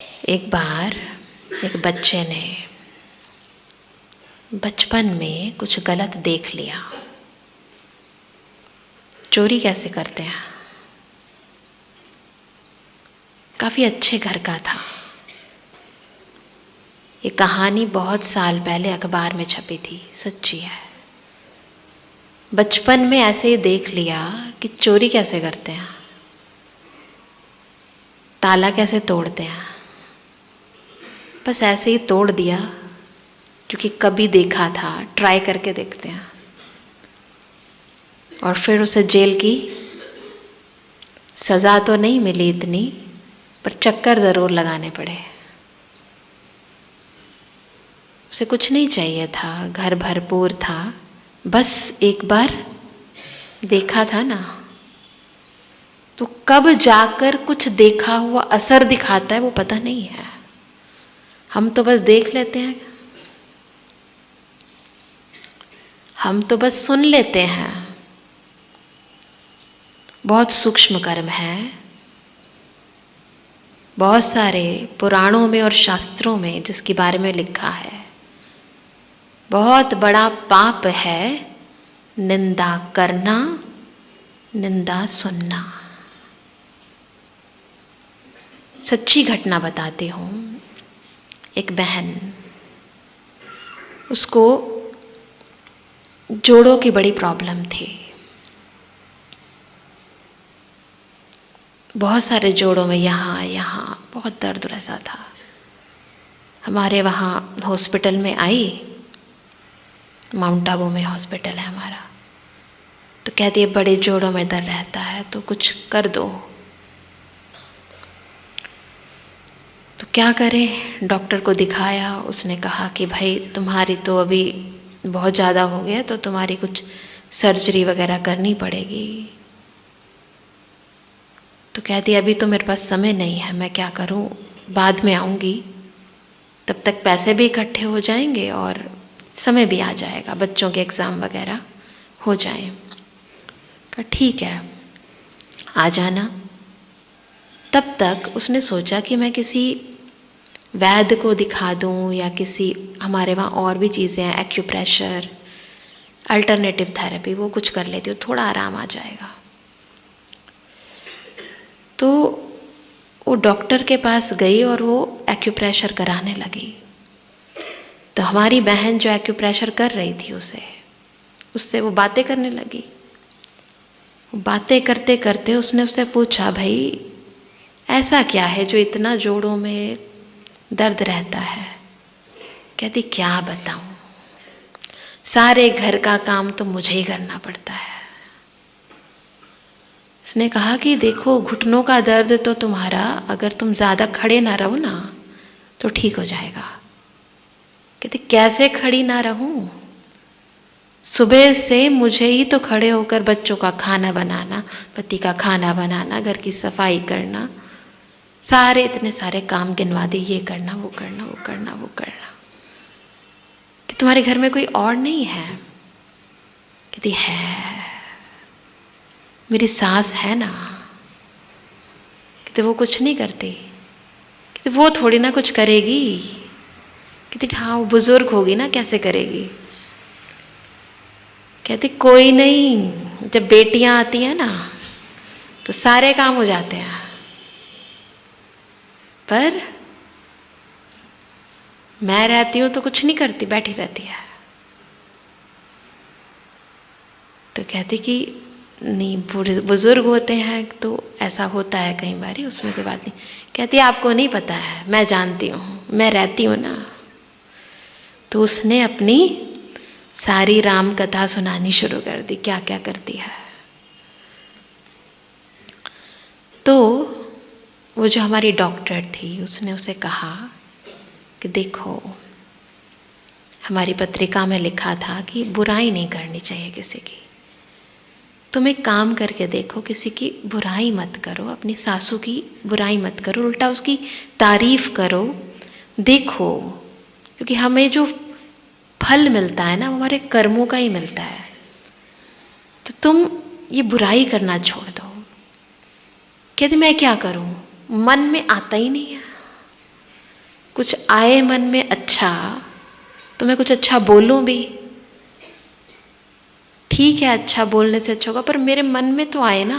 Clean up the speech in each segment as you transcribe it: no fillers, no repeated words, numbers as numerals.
एक बार एक बच्चे ने बचपन में कुछ गलत देख लिया। चोरी कैसे करते हैं। काफ़ी अच्छे घर का था। ये कहानी बहुत साल पहले अखबार में छपी थी, सच्ची है। बचपन में ऐसे ही देख लिया कि चोरी कैसे करते हैं, ताला कैसे तोड़ते हैं। बस ऐसे ही तोड़ दिया क्योंकि कभी देखा था, ट्राई करके देखते हैं। और फिर उसे जेल की सज़ा तो नहीं मिली इतनी, पर चक्कर ज़रूर लगाने पड़े। उसे कुछ नहीं चाहिए था, घर भरपूर था, बस एक बार देखा था ना। तो कब जाकर कुछ देखा हुआ असर दिखाता है वो पता नहीं है। हम तो बस देख लेते हैं, हम तो बस सुन लेते हैं। बहुत सूक्ष्म कर्म है। बहुत सारे पुराणों में और शास्त्रों में जिसके बारे में लिखा है। बहुत बड़ा पाप है निंदा करना, निंदा सुनना। सच्ची घटना बताती हूँ। एक बहन, उसको जोड़ों की बड़ी प्रॉब्लम थी। बहुत सारे जोड़ों में यहाँ बहुत दर्द रहता था। हमारे वहाँ हॉस्पिटल में आई, माउंट आबू में हॉस्पिटल है हमारा। तो कहती है बड़े जोड़ों में दर्द रहता है तो कुछ कर दो। तो क्या करें, डॉक्टर को दिखाया। उसने कहा कि भाई तुम्हारी तो अभी बहुत ज़्यादा हो गया, तो तुम्हारी कुछ सर्जरी वगैरह करनी पड़ेगी। तो कहती अभी तो मेरे पास समय नहीं है, मैं क्या करूं, बाद में आऊँगी, तब तक पैसे भी इकट्ठे हो जाएंगे और समय भी आ जाएगा, बच्चों के एग्ज़ाम वगैरह हो जाएं। कहा ठीक है आ जाना। तब तक उसने सोचा कि मैं किसी वैद्य को दिखा दूं या किसी, हमारे वहाँ और भी चीज़ें हैं, एक्यूप्रेशर, अल्टरनेटिव थेरेपी, वो कुछ कर लेती हूँ, थोड़ा आराम आ जाएगा। तो वो डॉक्टर के पास गई और वो एक्यूप्रेशर कराने लगी। तो हमारी बहन जो एक्यूप्रेशर कर रही थी उससे वो बातें करने लगी। बातें करते करते उसने उससे पूछा भाई ऐसा क्या है जो इतना जोड़ों में दर्द रहता है। कहती क्या बताऊं, सारे घर का काम तो मुझे ही करना पड़ता है। उसने कहा कि देखो घुटनों का दर्द तो तुम्हारा, अगर तुम ज़्यादा खड़े ना रहो ना तो ठीक हो जाएगा। कहते कैसे खड़ी ना रहूं, सुबह से मुझे ही तो खड़े होकर बच्चों का खाना बनाना, पति का खाना बनाना, घर की सफाई करना, सारे इतने सारे काम गिनवा दी, ये करना वो करना वो करना वो करना। कि तुम्हारे घर में कोई और नहीं है। कहती है मेरी सास है ना। कहते वो कुछ नहीं करती। कहते वो थोड़ी ना कुछ करेगी। कहती हाँ वो बुजुर्ग होगी ना, कैसे करेगी। कहती कोई नहीं, जब बेटियां आती हैं ना तो सारे काम हो जाते हैं, पर मैं रहती हूँ तो कुछ नहीं करती, बैठी रहती है। तो कहती कि नहीं, बुजुर्ग होते हैं तो ऐसा होता है कई बार, उसमें कोई बात नहीं। कहती आपको नहीं पता है, मैं जानती हूँ, मैं रहती हूँ ना। तो उसने अपनी सारी राम कथा सुनानी शुरू कर दी, क्या क्या करती है। तो वो जो हमारी डॉक्टर थी उसने उसे कहा कि देखो हमारी पत्रिका में लिखा था कि बुराई नहीं करनी चाहिए किसी की। तुम एक काम करके देखो, किसी की बुराई मत करो, अपनी सासू की बुराई मत करो, उल्टा उसकी तारीफ करो। देखो क्योंकि हमें जो फल मिलता है ना वो हमारे कर्मों का ही मिलता है। तो तुम ये बुराई करना छोड़ दो। कहती मैं क्या करूं, मन में आता ही नहीं है। कुछ आए मन में अच्छा तो मैं कुछ अच्छा बोलूं भी, ठीक है, अच्छा बोलने से अच्छा होगा, पर मेरे मन में तो आए ना।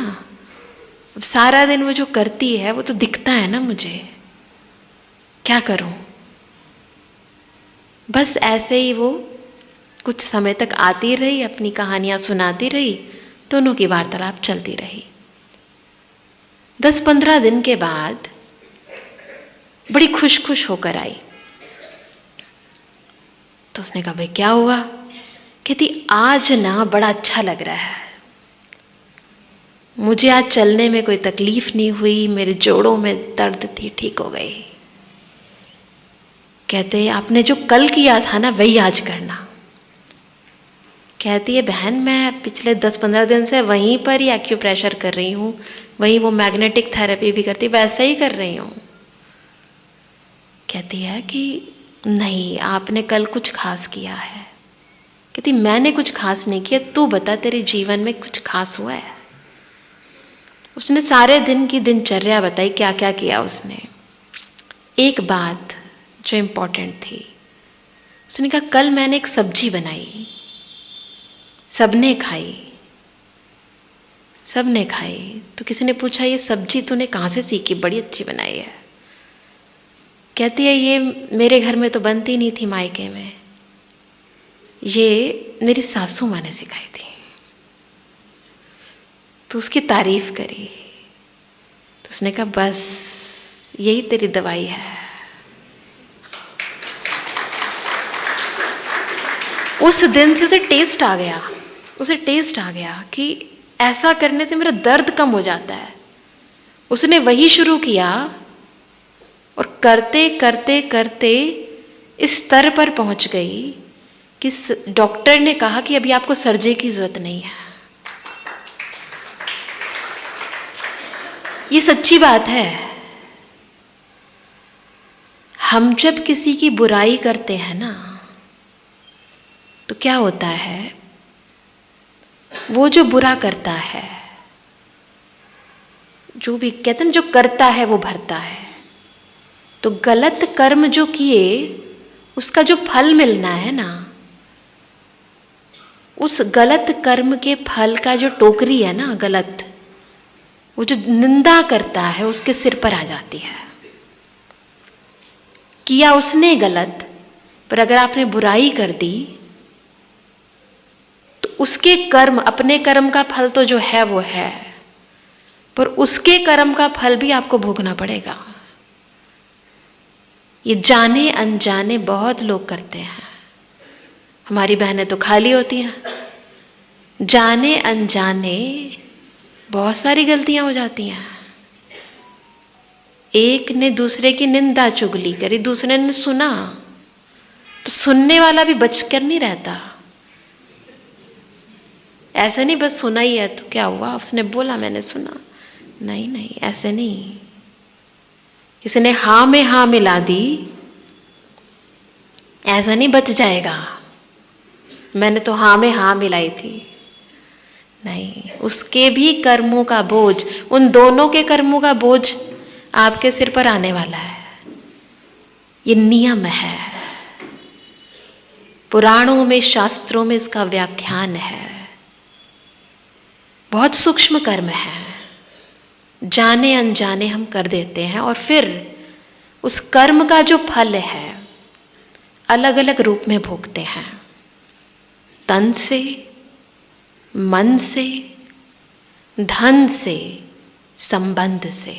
अब सारा दिन वो जो करती है वो तो दिखता है ना मुझे, क्या करूं। बस ऐसे ही वो कुछ समय तक आती रही, अपनी कहानियां सुनाती रही, दोनों की वार्तालाप चलती रही। 10-15 दिन के बाद बड़ी खुश खुश होकर आई। तो उसने कहा भाई क्या हुआ? कहती आज ना बड़ा अच्छा लग रहा है, मुझे आज चलने में कोई तकलीफ नहीं हुई, मेरे जोड़ों में दर्द थी ठीक हो गई। कहते आपने जो कल किया था ना वही आज करना। कहती है बहन मैं पिछले 10-15 दिन से वहीं पर ही एक्यूप्रेशर कर रही हूँ, वहीं वो मैग्नेटिक थेरेपी भी करती, वैसा ही कर रही हूँ। कहती है कि नहीं आपने कल कुछ खास किया है। कहती मैंने कुछ खास नहीं किया, तू बता तेरे जीवन में कुछ खास हुआ है? उसने सारे दिन की दिनचर्या बताई, क्या क्या किया उसने। एक बात जो इम्पोर्टेंट थी, उसने कहा कल मैंने एक सब्जी बनाई, सबने खाई, सबने खाई। तो किसी ने पूछा ये सब्जी तूने कहाँ से सीखी, बड़ी अच्छी बनाई है। कहती है ये मेरे घर में तो बनती नहीं थी मायके में, ये मेरी सासू माँ ने सिखाई थी। तो उसकी तारीफ करी। तो उसने कहा बस यही तेरी दवाई है। उस दिन से उसे टेस्ट आ गया, उसे टेस्ट आ गया कि ऐसा करने से मेरा दर्द कम हो जाता है। उसने वही शुरू किया और करते करते करते इस स्तर पर पहुंच गई कि डॉक्टर ने कहा कि अभी आपको सर्जरी की जरूरत नहीं है। ये सच्ची बात है। हम जब किसी की बुराई करते हैं ना तो क्या होता है, वो जो बुरा करता है, जो भी कहते हैं जो करता है वो भरता है। तो गलत कर्म जो किए उसका जो फल मिलना है ना, उस गलत कर्म के फल का जो टोकरी है ना गलत, वो जो निंदा करता है उसके सिर पर आ जाती है। किया उसने गलत, पर अगर आपने बुराई कर दी तो उसके कर्म, अपने कर्म का फल तो जो है वो है, पर उसके कर्म का फल भी आपको भोगना पड़ेगा। ये जाने अनजाने बहुत लोग करते हैं। हमारी बहनें तो खाली होती हैं, जाने अनजाने बहुत सारी गलतियां हो जाती हैं। एक ने दूसरे की निंदा चुगली करी, दूसरे ने सुना, तो सुनने वाला भी बचकर नहीं रहता। ऐसे नहीं बस सुना ही है तो क्या हुआ, उसने बोला मैंने सुना, नहीं नहीं ऐसे नहीं। किसी ने हाँ में हाँ मिला दी, ऐसा नहीं बच जाएगा मैंने तो हाँ में हाँ मिलाई थी, नहीं। उसके भी कर्मों का बोझ, उन दोनों के कर्मों का बोझ आपके सिर पर आने वाला है। ये नियम है, पुराणों में शास्त्रों में इसका व्याख्यान है। बहुत सूक्ष्म कर्म है, जाने अनजाने हम कर देते हैं और फिर उस कर्म का जो फल है अलग अलग रूप में भोगते हैं। तन से, मन से, धन से, संबंध से,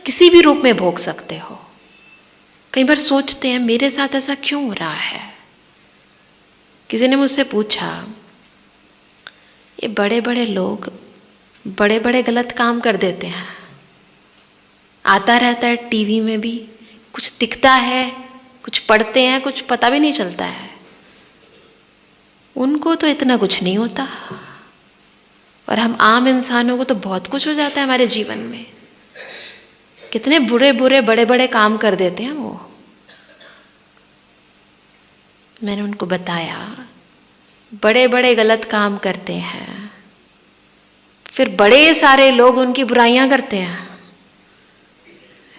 किसी भी रूप में भोग सकते हो। कई बार सोचते हैं मेरे साथ ऐसा क्यों हो रहा है। किसी ने मुझसे पूछा ये बड़े बड़े लोग बड़े बड़े गलत काम कर देते हैं, आता रहता है टीवी में भी, कुछ दिखता है, कुछ पढ़ते हैं, कुछ पता भी नहीं चलता है, उनको तो इतना कुछ नहीं होता, और हम आम इंसानों को तो बहुत कुछ हो जाता है हमारे जीवन में। कितने बुरे बुरे बड़े बड़े काम कर देते हैं वो। मैंने उनको बताया बड़े बड़े गलत काम करते हैं, फिर बड़े सारे लोग उनकी बुराइयां करते हैं,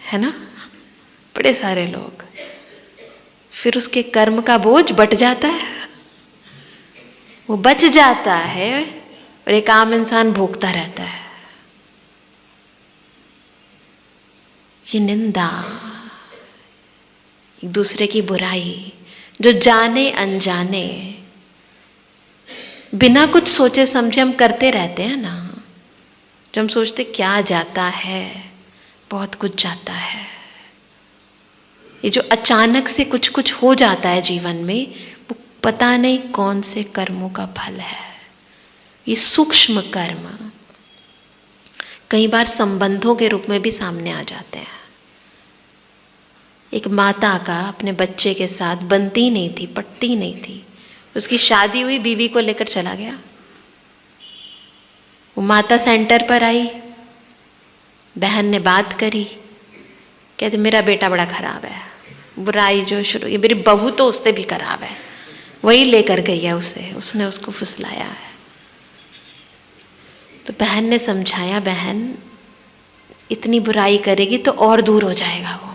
है ना। बड़े सारे लोग। फिर उसके कर्म का बोझ बट जाता है, वो बच जाता है, और एक आम इंसान भोगता रहता है। ये निंदा, एक दूसरे की बुराई, जो जाने अनजाने बिना कुछ सोचे समझे हम करते रहते हैं ना, जो हम सोचते क्या जाता है, बहुत कुछ जाता है। ये जो अचानक से कुछ कुछ हो जाता है जीवन में, वो पता नहीं कौन से कर्मों का फल है। ये सूक्ष्म कर्म कई बार संबंधों के रूप में भी सामने आ जाते हैं। एक माता का अपने बच्चे के साथ बनती नहीं थी, पटती नहीं थी, उसकी शादी हुई, बीवी को लेकर चला गया। वो माता सेंटर पर आई, बहन ने बात करी, कहते मेरा बेटा बड़ा खराब है, बुराई जो शुरू, ये मेरी बहू तो उससे भी खराब है, वही लेकर गई है उसे, उसने उसको फुसलाया है। तो बहन ने समझाया, बहन इतनी बुराई करेगी तो और दूर हो जाएगा वो।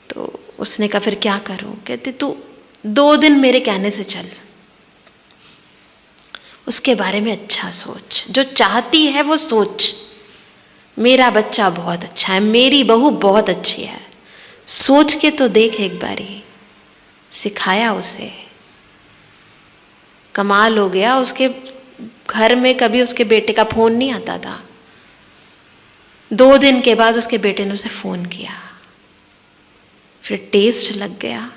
तो उसने कहा फिर क्या करूं? कहते तू 2 दिन मेरे कहने से चल, उसके बारे में अच्छा सोच, जो चाहती है वो सोच। मेरा बच्चा बहुत अच्छा है, मेरी बहू बहुत अच्छी है, सोच के तो देख एक बारी। सिखाया उसे, कमाल हो गया, उसके घर में कभी उसके बेटे का फोन नहीं आता था। 2 दिन के बाद उसके बेटे ने उसे फोन किया, फिर टेस्ट लग गया।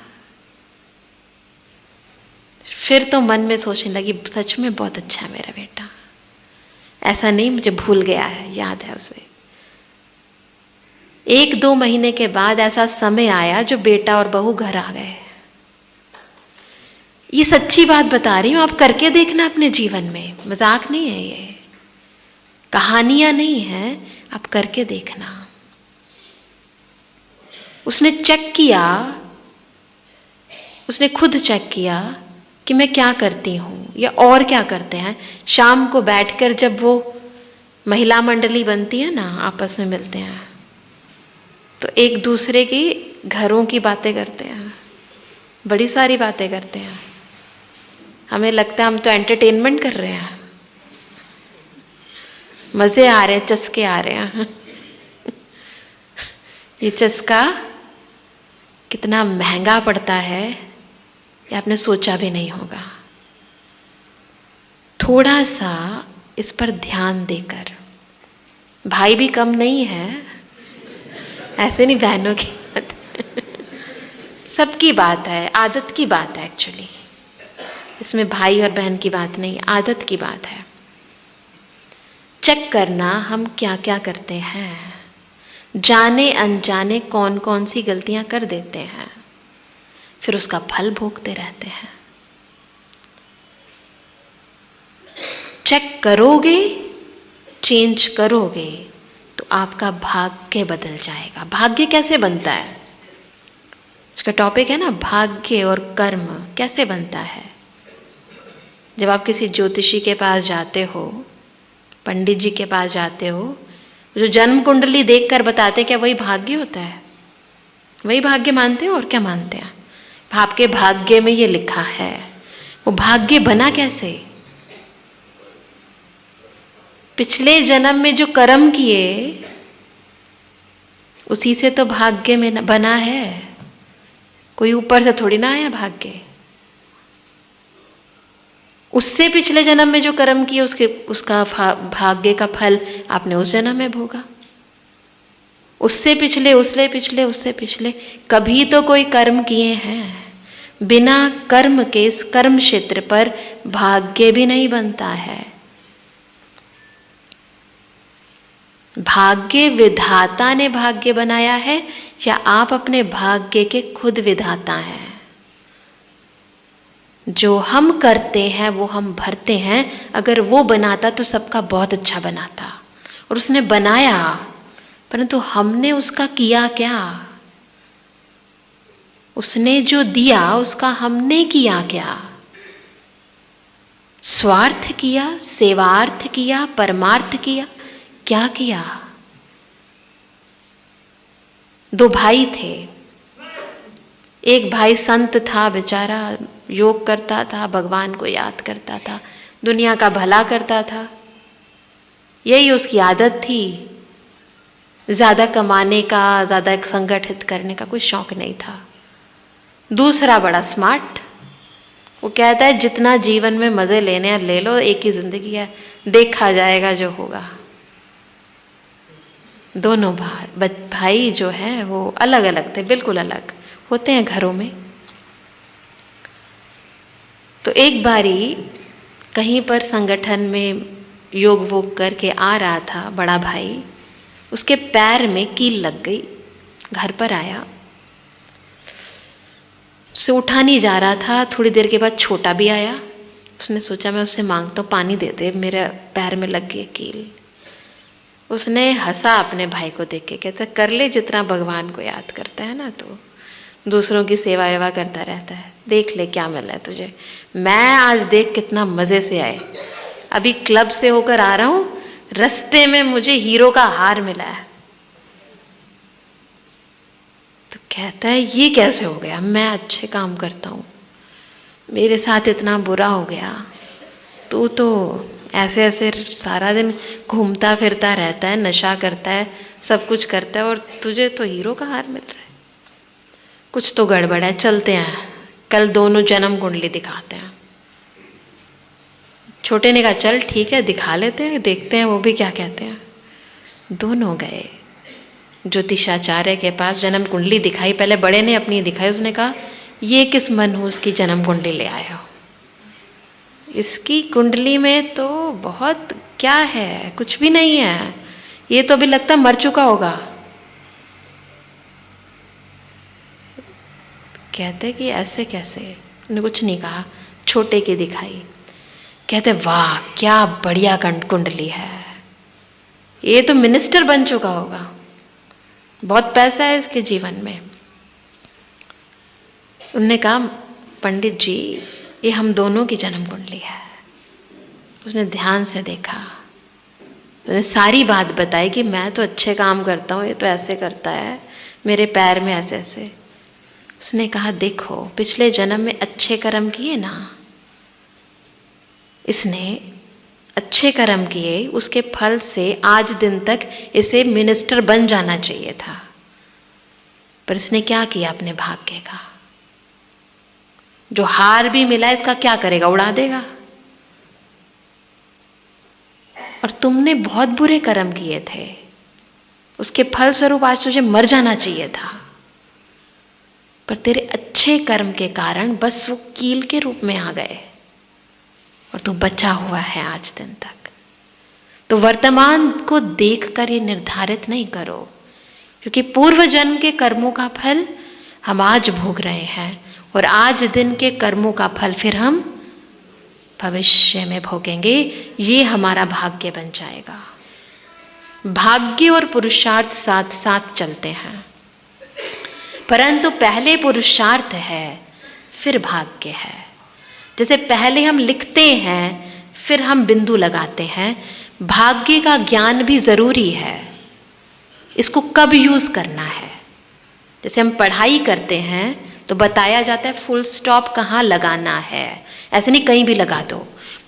फिर तो मन में सोचने लगी सच में बहुत अच्छा है मेरा बेटा, ऐसा नहीं मुझे भूल गया है, याद है उसे। 1-2 महीने के बाद ऐसा समय आया जो बेटा और बहू घर आ गए। ये सच्ची बात बता रही हूं, आप करके देखना अपने जीवन में, मजाक नहीं है, ये कहानियां नहीं है, आप करके देखना। उसने चेक किया, उसने खुद चेक किया कि मैं क्या करती हूँ या और क्या करते हैं। शाम को बैठकर जब वो महिला मंडली बनती है ना, आपस में मिलते हैं, तो एक दूसरे की घरों की बातें करते हैं, बड़ी सारी बातें करते हैं। हमें लगता है हम तो एंटरटेनमेंट कर रहे हैं, मज़े आ रहे हैं, चस्के आ रहे हैं। ये चस्का कितना महंगा पड़ता है ये आपने सोचा भी नहीं होगा। थोड़ा सा इस पर ध्यान देकर, भाई भी कम नहीं है, ऐसे नहीं बहनों की बात सबकी बात है, आदत की बात है एक्चुअली, इसमें भाई और बहन की बात नहीं, आदत की बात है। चेक करना हम क्या क्या करते हैं, जाने अनजाने कौन कौन सी गलतियां कर देते हैं, फिर उसका फल भोगते रहते हैं। चेक करोगे, चेंज करोगे तो आपका भाग्य बदल जाएगा। भाग्य कैसे बनता है, इसका टॉपिक है ना, भाग्य और कर्म कैसे बनता है। जब आप किसी ज्योतिषी के पास जाते हो, पंडित जी के पास जाते हो, जो जन्म कुंडली देखकर बताते, क्या वही भाग्य होता है? वही भाग्य मानते हो और क्या मानते हैं? आपके भाग्य में ये लिखा है। वो भाग्य बना कैसे? पिछले जन्म में जो कर्म किए उसी से तो भाग्य में बना है, कोई ऊपर से थोड़ी ना आया भाग्य। उससे पिछले जन्म में जो कर्म किए उसका भाग्य का फल आपने उस जन्म में भोगा। उससे पिछले, उससे पिछले कभी तो कोई कर्म किए हैं। बिना कर्म के इस कर्म क्षेत्र पर भाग्य भी नहीं बनता है। भाग्य विधाता ने भाग्य बनाया है या आप अपने भाग्य के खुद विधाता हैं? जो हम करते हैं वो हम भरते हैं। अगर वो बनाता तो सबका बहुत अच्छा बनाता, और उसने बनाया, परंतु हमने उसका किया क्या? उसने जो दिया उसका हमने किया क्या? स्वार्थ किया, सेवार्थ किया, परमार्थ किया, क्या किया? दो भाई थे। एक भाई संत था बेचारा, योग करता था, भगवान को याद करता था, दुनिया का भला करता था, यही उसकी आदत थी। ज़्यादा कमाने का, ज़्यादा संगठित करने का कोई शौक नहीं था। दूसरा बड़ा स्मार्ट, वो कहता है जितना जीवन में मज़े लेने हैं ले लो, एक ही ज़िंदगी है, देखा जाएगा जो होगा। दोनों भाई जो हैं वो अलग अलग थे, बिल्कुल अलग होते हैं घरों में। तो एक बारी कहीं पर संगठन में योग वोग करके आ रहा था बड़ा भाई, उसके पैर में कील लग गई। घर पर आया, उसे उठा नहीं जा रहा था। थोड़ी देर के बाद छोटा भी आया, उसने सोचा मैं उससे मांगता हूँ पानी दे दे, मेरे पैर में लग गई कील। उसने हंसा अपने भाई को देख के, कहता कर ले जितना भगवान को याद करता है ना, तो दूसरों की सेवा वेवा करता रहता है, देख ले क्या मिला है तुझे। मैं आज देख कितना मज़े से आए, अभी क्लब से होकर आ रहा हूँ, रास्ते में मुझे हीरो का हार मिला है। तो कहता है ये कैसे हो गया, मैं अच्छे काम करता हूँ, मेरे साथ इतना बुरा हो गया, तू तो ऐसे ऐसे सारा दिन घूमता फिरता रहता है, नशा करता है, सब कुछ करता है, और तुझे तो हीरो का हार मिल रहा है, कुछ तो गड़बड़ है, चलते हैं कल दोनों जन्म कुंडली दिखाते हैं। छोटे ने कहा चल ठीक है दिखा लेते हैं, देखते हैं वो भी क्या कहते हैं। दोनों गए ज्योतिषाचार्य के पास, जन्म कुंडली दिखाई। पहले बड़े ने अपनी दिखाई, उसने कहा ये किस मनहूस की जन्म कुंडली ले आए हो, इसकी कुंडली में तो बहुत क्या है, कुछ भी नहीं है, ये तो अभी लगता मर चुका होगा। कहते कि ऐसे कैसे, उन्होंने कुछ नहीं कहा, छोटे की दिखाई। कहते वाह क्या बढ़िया कुंडली है, ये तो मिनिस्टर बन चुका होगा, बहुत पैसा है इसके जीवन में। उन्होंने कहा पंडित जी ये हम दोनों की जन्म कुंडली है। उसने ध्यान से देखा, उसने सारी बात बताई कि मैं तो अच्छे काम करता हूँ, ये तो ऐसे करता है, मेरे पैर में ऐसे ऐसे। उसने कहा देखो पिछले जन्म में अच्छे कर्म किए ना, इसने अच्छे कर्म किए, उसके फल से आज दिन तक इसे मिनिस्टर बन जाना चाहिए था, पर इसने क्या किया अपने भाग्य का, जो हार भी मिला इसका क्या करेगा, उड़ा देगा। और तुमने बहुत बुरे कर्म किए थे, उसके फल स्वरूप आज तुझे मर जाना चाहिए था, पर तेरे अच्छे कर्म के कारण बस वो कील के रूप में आ गए और तू बचा हुआ है आज दिन तक। तो वर्तमान को देखकर ये निर्धारित नहीं करो, क्योंकि पूर्व जन्म के कर्मों का फल हम आज भोग रहे हैं, और आज दिन के कर्मों का फल फिर हम भविष्य में भोगेंगे। ये हमारा भाग्य बन जाएगा। भाग्य और पुरुषार्थ साथ साथ चलते हैं, परंतु पहले पुरुषार्थ है फिर भाग्य है। जैसे पहले हम लिखते हैं फिर हम बिंदु लगाते हैं, भाग्य का ज्ञान भी ज़रूरी है, इसको कब यूज़ करना है। जैसे हम पढ़ाई करते हैं तो बताया जाता है फुल स्टॉप कहाँ लगाना है, ऐसे नहीं कहीं भी लगा दो,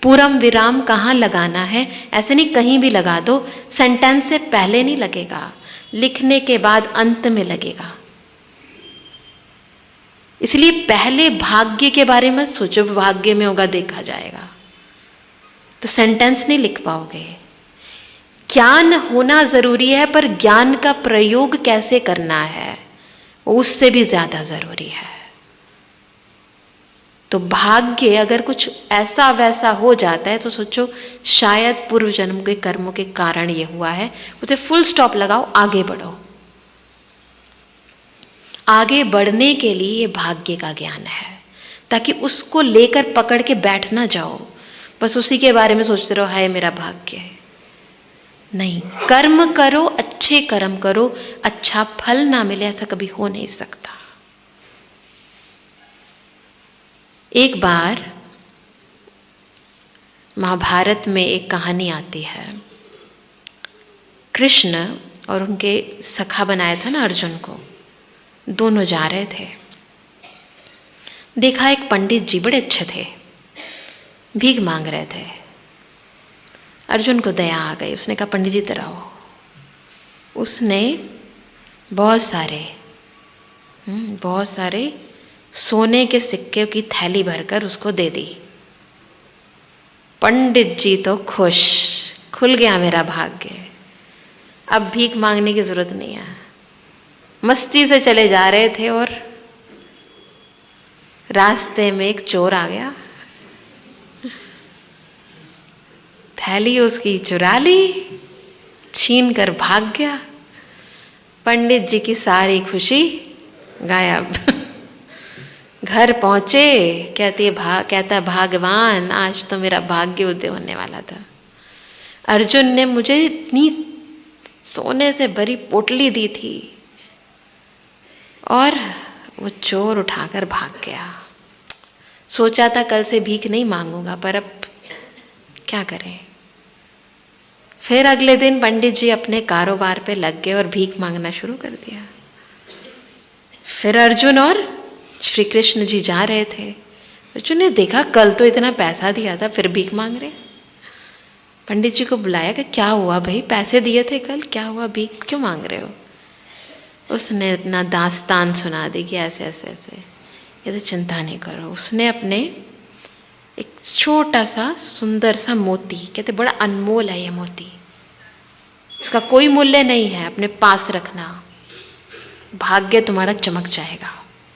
पूर्व विराम कहाँ लगाना है, ऐसे नहीं कहीं भी लगा दो, सेंटेंस से पहले नहीं लगेगा, लिखने के बाद अंत में लगेगा। इसलिए पहले भाग्य के बारे में सोचो, भाग्य में होगा देखा जाएगा, तो सेंटेंस नहीं लिख पाओगे। ज्ञान होना जरूरी है, पर ज्ञान का प्रयोग कैसे करना है उससे भी ज्यादा जरूरी है। तो भाग्य अगर कुछ ऐसा वैसा हो जाता है तो सोचो शायद पूर्व जन्म के कर्मों के कारण ये हुआ है, उसे फुल स्टॉप लगाओ, आगे बढ़ो। आगे बढ़ने के लिए ये भाग्य का ज्ञान है, ताकि उसको लेकर पकड़ के बैठ ना जाओ, बस उसी के बारे में सोचते रहो हाय मेरा भाग्य है। नहीं, कर्म करो, अच्छे कर्म करो, अच्छा फल ना मिले ऐसा कभी हो नहीं सकता। एक बार महाभारत में एक कहानी आती है, कृष्ण और उनके सखा बनाया था ना अर्जुन को, दोनों जा रहे थे। देखा एक पंडित जी बड़े अच्छे थे, भीख मांग रहे थे। अर्जुन को दया आ गई, उसने कहा पंडित जी इधर आओ। उसने बहुत सारे सोने के सिक्के की थैली भरकर उसको दे दी। पंडित जी तो खुश, खुल गया मेरा भाग्य, अब भीख मांगने की जरूरत नहीं है। मस्ती से चले जा रहे थे और रास्ते में एक चोर आ गया, थैली उसकी चुरा ली, छीन कर भाग गया। पंडित जी की सारी खुशी गायब। घर पहुंचे, कहता भगवान आज तो मेरा भाग्य उदय होने वाला था। अर्जुन ने मुझे इतनी सोने से भरी पोटली दी थी और वो चोर उठाकर भाग गया। सोचा था कल से भीख नहीं मांगूंगा, पर अब क्या करें। फिर अगले दिन पंडित जी अपने कारोबार पे लग गए और भीख मांगना शुरू कर दिया। फिर अर्जुन और श्री कृष्ण जी जा रहे थे। अर्जुन ने देखा कल तो इतना पैसा दिया था, फिर भीख मांग रहे। पंडित जी को बुलाया कि क्या हुआ भाई, पैसे दिए थे कल, क्या हुआ, भीख क्यों मांग रहे हो। उसने अपना दास्तान सुना दी कि ऐसे ऐसे ऐसे। कहते चिंता नहीं करो। उसने अपने एक छोटा सा सुंदर सा मोती, कहते बड़ा अनमोल है ये मोती, इसका कोई मूल्य नहीं है, अपने पास रखना, भाग्य तुम्हारा चमक जाएगा।